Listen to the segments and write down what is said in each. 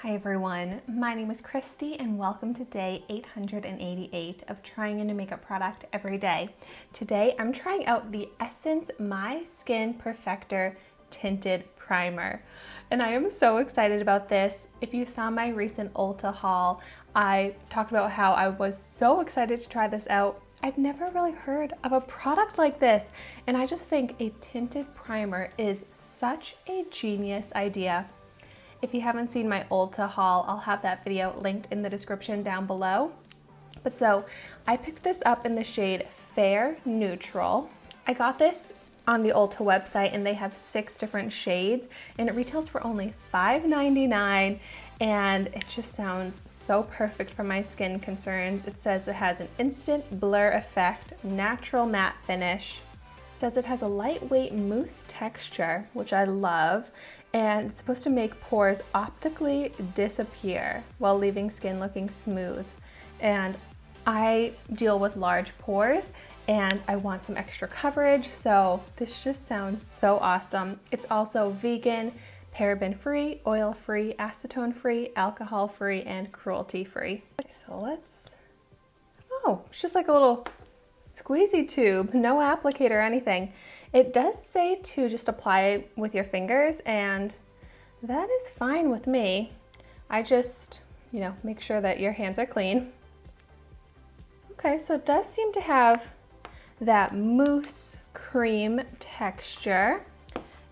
Hi everyone, my name is Christy and welcome to day 888 of trying a new makeup product every day. Today I'm trying out the Essence My Skin Perfector Tinted Primer and I am so excited about this. If you saw my recent Ulta haul, I talked about how I was so excited to try this out. I've never really heard of a product like this and I just think a tinted primer is such a genius idea. If you haven't seen my Ulta haul, I'll have that video linked in the description down below. But so, I picked this up in the shade Fair Neutral. I got this on the Ulta website and they have 6 different shades and it retails for only $5.99 and it just sounds so perfect for my skin concerns. It says it has an instant blur effect, natural matte finish. It says it has a lightweight mousse texture, which I love, and it's supposed to make pores optically disappear while leaving skin looking smooth. And I deal with large pores and I want some extra coverage, so this just sounds so awesome. It's also vegan, paraben-free, oil-free, acetone-free, alcohol-free, and cruelty-free. So it's just like a little squeezy tube, no applicator or anything. It does say to just apply it with your fingers and that is fine with me. I just, make sure that your hands are clean. Okay, so it does seem to have that mousse cream texture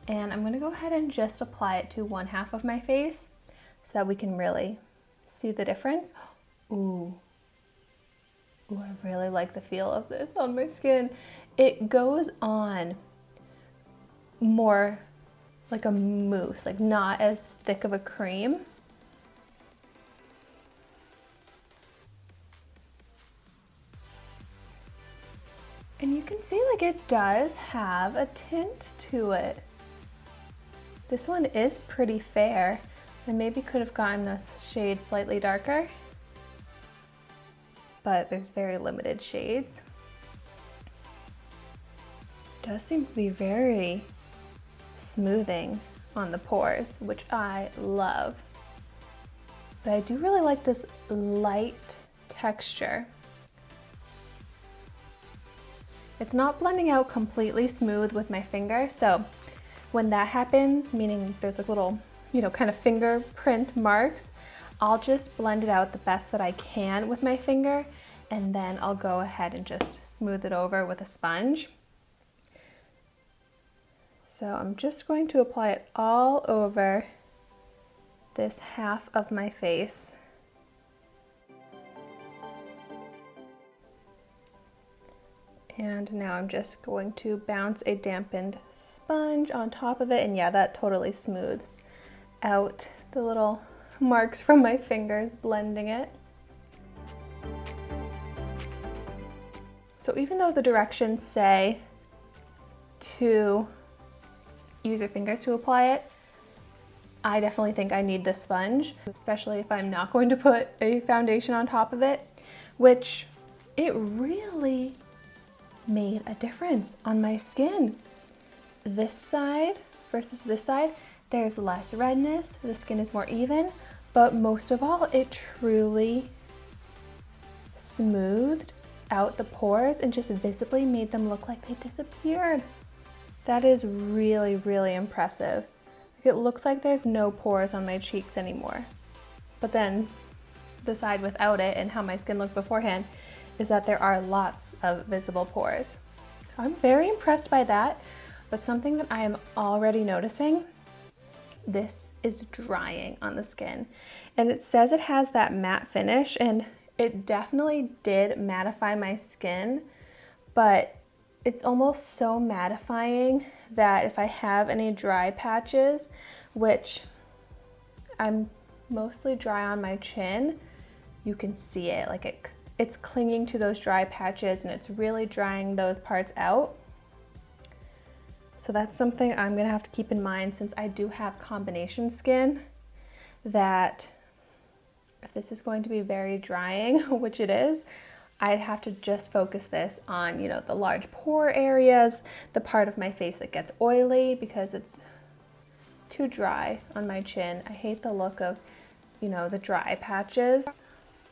and I'm gonna go ahead and just apply it to one half of my face so that we can really see the difference. Ooh, I really like the feel of this on my skin. It goes on more like a mousse, like not as thick of a cream. And you can see like it does have a tint to it. This one is pretty fair. I maybe could have gotten this shade slightly darker, but there's very limited shades. It does seem to be very smoothing on the pores, which I love. But I do really like this light texture. It's not blending out completely smooth with my finger, so when that happens, meaning there's like little, kind of fingerprint marks, I'll just blend it out the best that I can with my finger, and then I'll go ahead and just smooth it over with a sponge. So I'm just going to apply it all over this half of my face. And now I'm just going to bounce a dampened sponge on top of it, and yeah, that totally smooths out the little marks from my fingers blending it. So even though the directions say to use your fingers to apply it, I definitely think I need this sponge, especially if I'm not going to put a foundation on top of it, which it really made a difference on my skin. This side versus this side, there's less redness, the skin is more even, but most of all, it truly smoothed out the pores and just visibly made them look like they disappeared. That is really, really impressive. It looks like there's no pores on my cheeks anymore. But then the side without it and how my skin looked beforehand is that there are lots of visible pores. So I'm very impressed by that, but something that I am already noticing, this is drying on the skin. And it says it has that matte finish, and it definitely did mattify my skin, but it's almost so mattifying that if I have any dry patches, which I'm mostly dry on my chin, you can see it, like it's clinging to those dry patches and it's really drying those parts out. So that's something I'm gonna have to keep in mind since I do have combination skin, that if this is going to be very drying, which it is, I'd have to just focus this on, the large pore areas, the part of my face that gets oily because it's too dry on my chin. I hate the look of you know, the dry patches.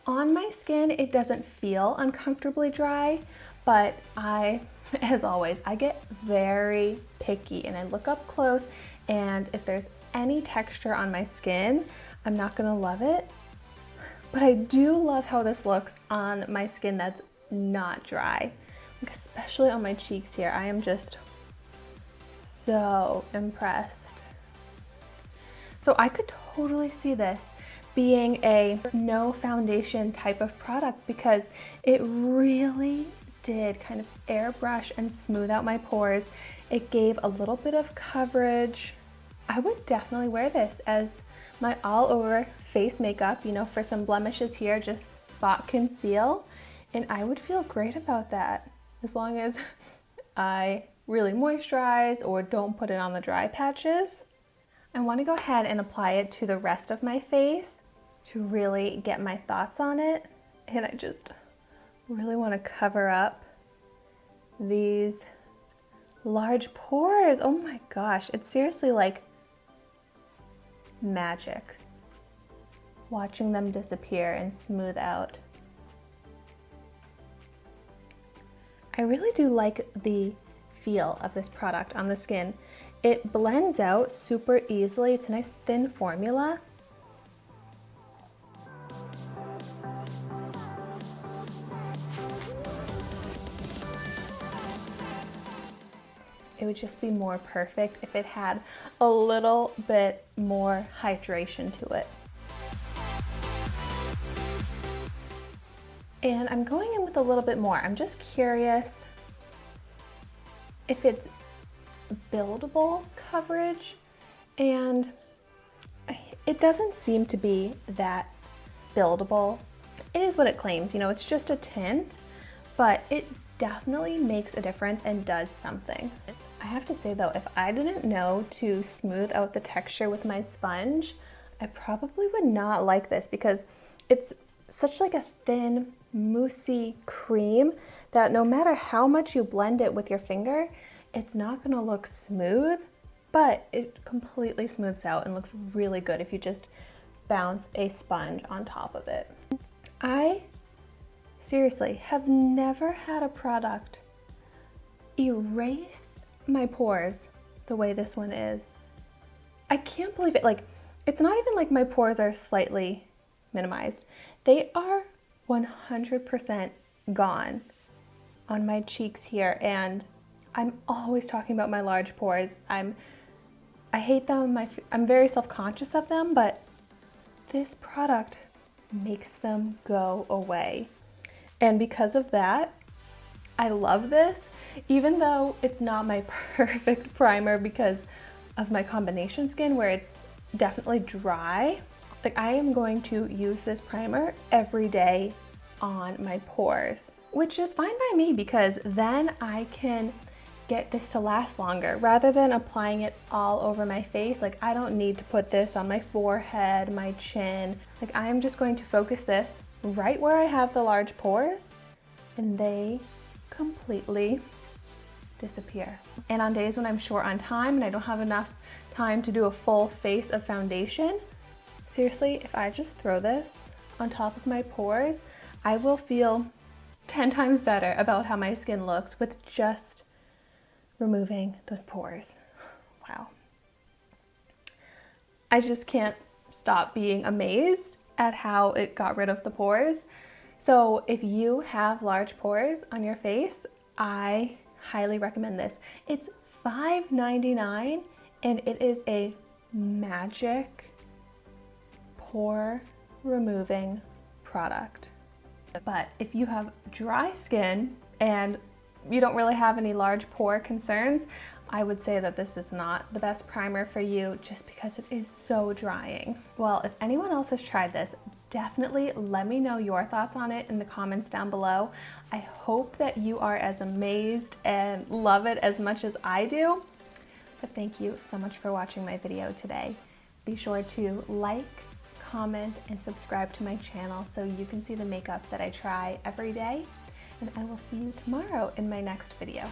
On my skin, it doesn't feel uncomfortably dry, but as always, I get very picky and I look up close, and if there's any texture on my skin, I'm not gonna love it. But I do love how this looks on my skin that's not dry, like especially on my cheeks here. I am just so impressed. So I could totally see this being a no foundation type of product because it really did kind of airbrush and smooth out my pores. It gave a little bit of coverage. I would definitely wear this as my all over face makeup, you know, for some blemishes here, just spot conceal, and I would feel great about that as long as I really moisturize or don't put it on the dry patches. I want to go ahead and apply it to the rest of my face to really get my thoughts on it, and I just really want to cover up these large pores. Oh my gosh, it's seriously like magic watching them disappear and smooth out. I really do like the feel of this product on the skin. It blends out super easily. It's a nice thin formula. It would just be more perfect if it had a little bit more hydration to it. And I'm going in with a little bit more. I'm just curious if it's buildable coverage, and it doesn't seem to be that buildable. It is what it claims, you know, it's just a tint, but it definitely makes a difference and does something. I have to say though, if I didn't know to smooth out the texture with my sponge, I probably would not like this because it's such like a thin, moussey cream that no matter how much you blend it with your finger, it's not gonna look smooth, but it completely smooths out and looks really good if you just bounce a sponge on top of it. I seriously have never had a product erase my pores the way this one is. I can't believe it. Like, it's not even like my pores are slightly minimized. They are 100% gone on my cheeks here, and I'm always talking about my large pores. I hate them. I'm very self-conscious of them, but this product makes them go away. And because of that, I love this, even though it's not my perfect primer because of my combination skin where it's definitely dry. Like, I am going to use this primer every day on my pores, which is fine by me because then I can get this to last longer rather than applying it all over my face. Like, I don't need to put this on my forehead, my chin. Like, I am just going to focus this right where I have the large pores, and they completely disappear. And on days when I'm short on time and I don't have enough time to do a full face of foundation, seriously, if I just throw this on top of my pores, I will feel 10 times better about how my skin looks with just removing those pores. Wow. I just can't stop being amazed at how it got rid of the pores. So if you have large pores on your face, I highly recommend this. It's $5.99 and it is a magic pore removing product. But if you have dry skin and you don't really have any large pore concerns, I would say that this is not the best primer for you just because it is so drying. Well, if anyone else has tried this, definitely let me know your thoughts on it in the comments down below. I hope that you are as amazed and love it as much as I do. But thank you so much for watching my video today. Be sure to like, comment, and subscribe to my channel so you can see the makeup that I try every day. And I will see you tomorrow in my next video.